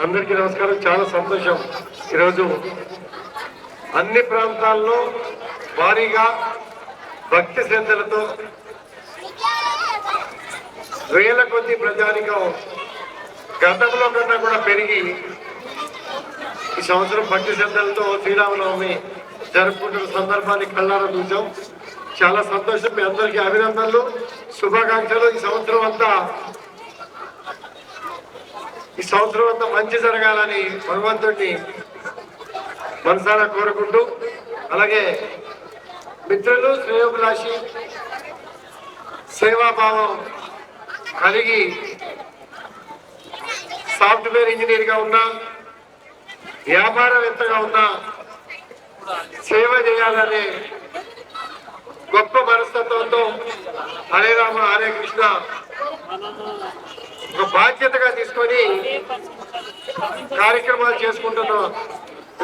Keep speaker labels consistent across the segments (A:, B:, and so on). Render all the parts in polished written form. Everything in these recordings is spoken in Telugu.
A: అందరికీ నమస్కారం. చాలా సంతోషం. ఈరోజు అన్ని ప్రాంతాల్లో భారీగా భక్తి శ్రద్ధలతో వేల కొద్ది ప్రజానికం గతంలో కన్నా కూడా పెరిగి ఈ సంవత్సరం భక్తి శ్రద్ధలతో శ్రీరామనవమి జరుపుకుంటున్న సందర్భాన్ని కళ్ళారా చూసాం. చాలా సంతోషం. మీ అందరికీ అభినందనలు, శుభాకాంక్షలు. ఈ సంవత్సరం అంతా మంచి జరగాలని భగవంతుడిని మనసారా కోరుకుంటూ, అలాగే మిత్రులు శ్రేయోభిలాషి సేవాభావం కలిగి సాఫ్ట్వేర్ ఇంజనీర్గా ఉన్నా, వ్యాపారవేత్తగా ఉన్నా సేవ చేయాలనే గొప్ప మనస్తత్వంతో హరే రామ హరే కృష్ణ ఒక బాధ్యతగా తీసుకొని కార్యక్రమాలు చేసుకుంటున్న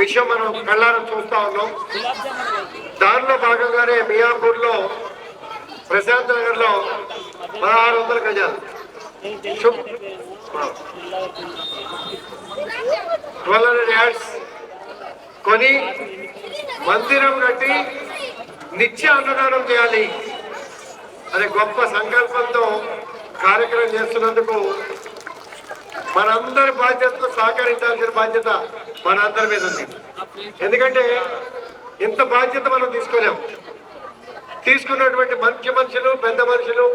A: విషయం మనం కళ్ళారా చూస్తా ఉన్నాం. దానిలో భాగంగానే మియాపూర్లో ప్రశాంత్ నగర్ లో 1600 గజాలు 1200 యార్డ్స్ కొని మందిరం కట్టి నిత్య అన్నదానం చేయాలి అనే గొప్ప సంకల్పంతో కార్యక్రమం చేస్తున్నందుకు మనందరి బాధ్యతతో సహకరించాల్సిన బాధ్యత మనందరి మీద ఉంది. ఎందుకంటే ఇంత బాధ్యత మనం తీసుకోలేం. తీసుకున్నటువంటి మంచి మనుషులు, పెద్ద మనుషులు,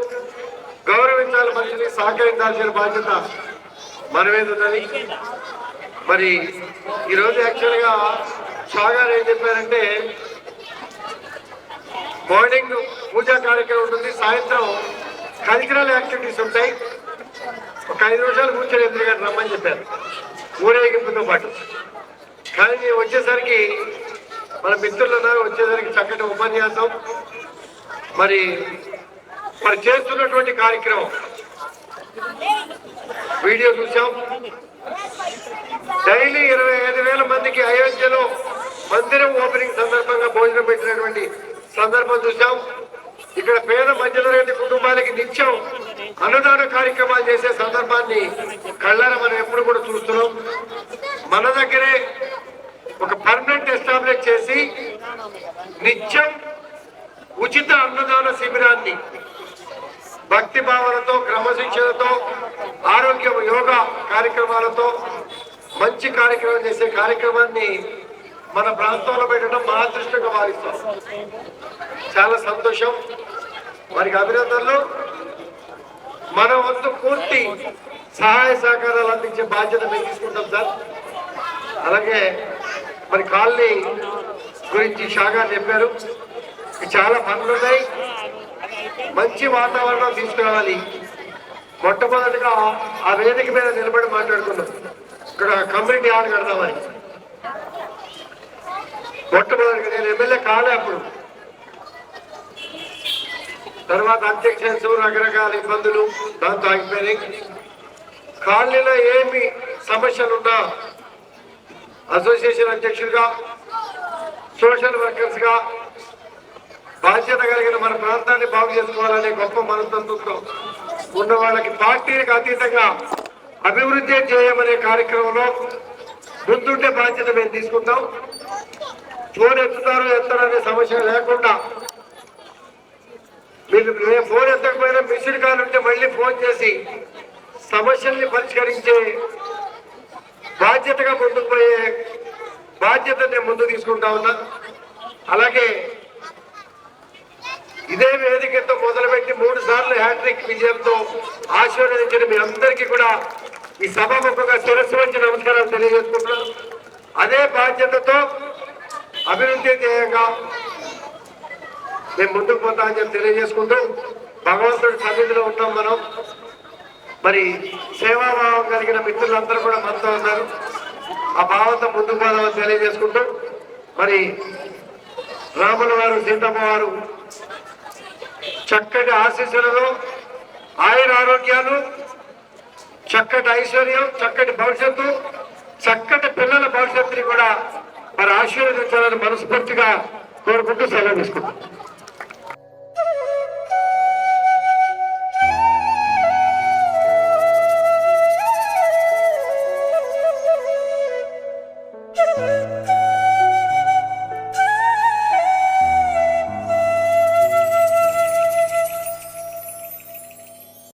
A: గౌరవించాలి మనుషులు, సహకరించాల్సిన బాధ్యత మన మీద ఉన్నది. మరి ఈరోజు యాక్చువల్గా షా గారు ఏం చెప్పారంటే, మార్నింగ్ పూజా కార్యక్రమం ఉంటుంది, సాయంత్రం కల్చరల్ యాక్టివిటీస్ ఉంటాయి. ఒక 5 నిమిషాలు కూర్చొని ఎదురుగారు రమ్మని చెప్పారు ఊరేగింపుతో పాటు. కానీ వచ్చేసరికి మన మిత్రులు ఉన్నారు, వచ్చేసరికి చక్కటి ఉపన్యాసం, మరి చేస్తున్నటువంటి కార్యక్రమం వీడియో చూసాం. డైలీ 25,000 మందికి అయోధ్యలో మందిరం ఓపెనింగ్ సందర్భంగా భోజనం పెట్టినటువంటి సందర్భం చూసాం. ఇక్కడ పేద మధ్యతరగతి కుటుంబాలకి నిత్యం అన్నదాన కార్యక్రమాలు చేసే సందర్భాన్ని కళ్ళారా మనం ఎప్పుడు కూడా చూస్తున్నాం. మన దగ్గరే ఒక పర్మనెంట్ ఎస్టాబ్లిష్ చేసి నిత్యం ఉచిత అన్నదాన శిబిరాన్ని భక్తి భావనతో, క్రమశిక్షణతో, ఆరోగ్యం, యోగా కార్యక్రమాలతో మంచి కార్యక్రమం చేసే కార్యక్రమాన్ని మన ప్రాంతంలో పెట్టడం మా అదృష్టంగా భావిస్తాం. చాలా సంతోషం. వారికి అభినందనలు. మన వంతు పూర్తి సహాయ సహకారాలు అందించే బాధ్యత మేము తీసుకుంటాం సార్. అలాగే మరి కాలనీ గురించి షాగా చెప్పారు. చాలా పనులు ఉన్నాయి, మంచి వాతావరణం తీసుకురావాలి. మొట్టమొదటిగా ఆ వేదిక మీద నిలబడి మాట్లాడుకున్నాం. ఇక్కడ కమ్యూనిటీ హాల్ కడదామని మొట్టమొదటిగా నేను ఎమ్మెల్యే కాలే అప్పుడు. తర్వాత అధ్యక్షన్స్ రకరకాల ఇబ్బందులు దాంతో ఆగిపోయినాయి. కాలనీలో ఏమి సమస్యలున్నా అసోసియేషన్ అధ్యక్షుడిగా, సోషల్ వర్కర్స్ గా బాధ్యత కలిగిన మన ప్రాంతాన్ని బాగు చేసుకోవాలనే గొప్ప మనస్తత్వంతో ఉన్న వాళ్ళకి పార్టీలకు అతీతంగా అభివృద్ధి చేయమనే కార్యక్రమంలో ముందుండే బాధ్యత మేము తీసుకుంటాం. ఫోన్ ఎత్తారనే సమస్య లేకుండా, మీరు ఫోన్ ఎత్తకపోయినా మిస్డ్ కాల్ ఉంటే మళ్ళీ ఫోన్ చేసి సమస్యల్ని పరిష్కరించే బాధ్యతగా ముందుకు పోయే బాధ్యత నేను ముందు తీసుకుంటా ఉన్నా. అలాగే ఇదే వేదికతో మొదలుపెట్టి 3 సార్లు హ్యాట్రిక్ విజయంతో ఆశీర్వదించిన మీ అందరికీ కూడా ఈ సభాముఖంగా శిరస్సు వంచి నమస్కారాలు తెలియజేసుకుంటున్నాను. అదే బాధ్యతతో అభివృద్ధి ధ్యేయంగా మేము ముందుకు పోతామని చెప్పి తెలియజేసుకుంటూ, భగవంతుడి సన్నిధిలో ఉంటాం మనం. మరి సేవాభావం కలిగిన మిత్రులందరూ కూడా మనతో ఉన్నారు. ఆ భావంతో ముందుకు పోదామని తెలియజేసుకుంటూ, మరి రాముల వారు, సీతమ్మ వారు చక్కటి ఆశీస్సులలో ఆయుర ఆరోగ్యాలు, చక్కటి ఐశ్వర్యం, చక్కటి భవిష్యత్తు, చక్కటి పిల్లల భవిష్యత్తుని కూడా మరి ఆశీర్వదించాలని మనస్ఫూర్తిగా కోరుకుంటూ సెలవు తీసుకుంటాం.
B: Thank you.